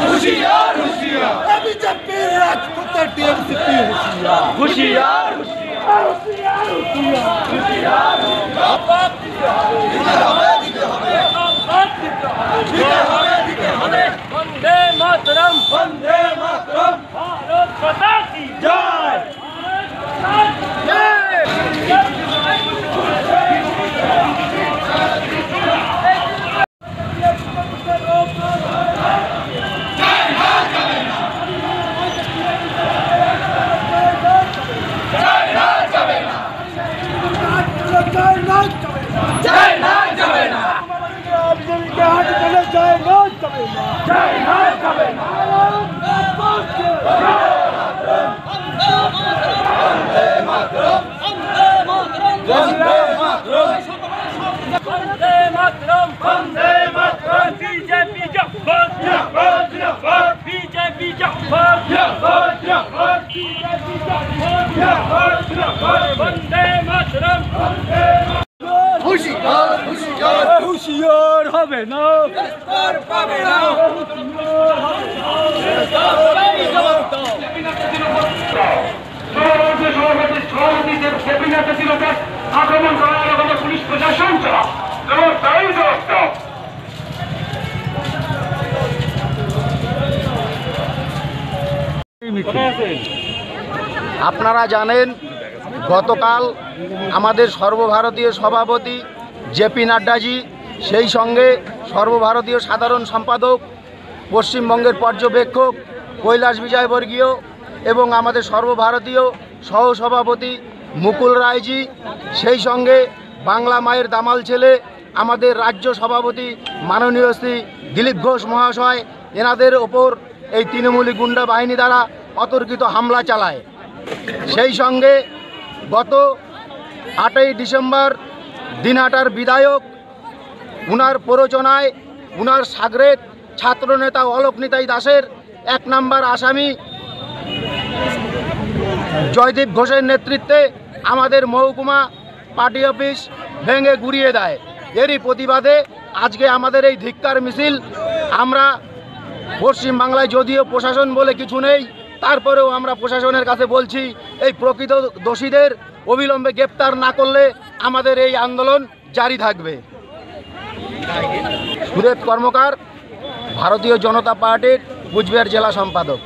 होशियार होशियार BJP Rajput TMCP होशियार होशियार होशियार होशियार वंदे मातरम वंदे मातरम भारत माता की जय होशियार হবে না পাবে না আক্রমণ করার আগে পুলিশ প্রশাসন আপনারা জানেন গতকাল আমাদের সর্বভারতীয় সভাপতি জেপি নাড্ডাজি সেই সঙ্গে সর্বভারতীয় সাধারণ সম্পাদক পশ্চিমবঙ্গের পর্যবেক্ষক কৈলাস বিজয়বর্গীয় এবং আমাদের সর্বভারতীয় সহসভাপতি মুকুল রায়জি সেই সঙ্গে বাংলা মায়ের দামাল ছেলে আমাদের রাজ্য সভাপতি মাননীয় শ্রী দিলীপ ঘোষ মহাশয় এনাদের ওপর এই তৃণমূলী গুন্ডা বাহিনী দ্বারা অতর্কিত হামলা চালায়। সেই সঙ্গে গত 8ই ডিসেম্বর দিনহাটার বিধায়ক উনার প্ররোচনায় উনার সাগরেদ ছাত্রনেতা অলোক নিতাই দাসের 1 নম্বর আসামি জয়দীপ ঘোষের নেতৃত্বে আমাদের মহকুমা পার্টি অফিস ভেঙে গুড়িয়ে দেয়। এরই প্রতিবাদে আজকে আমাদের এই ধিক্কার মিছিল। আমরা পশ্চিমবাংলায় যদিও প্রশাসন বলে কিছু নেই, তারপরেও আমরা প্রশাসনের কাছে বলছি এই প্রকৃত দোষীদের অবিলম্বে গ্রেপ্তার না করলে আমাদের এই আন্দোলন জারি থাকবে। সুদেব কর্মকার, ভারতীয় জনতা পার্টির কুচবিহার জেলা সম্পাদক।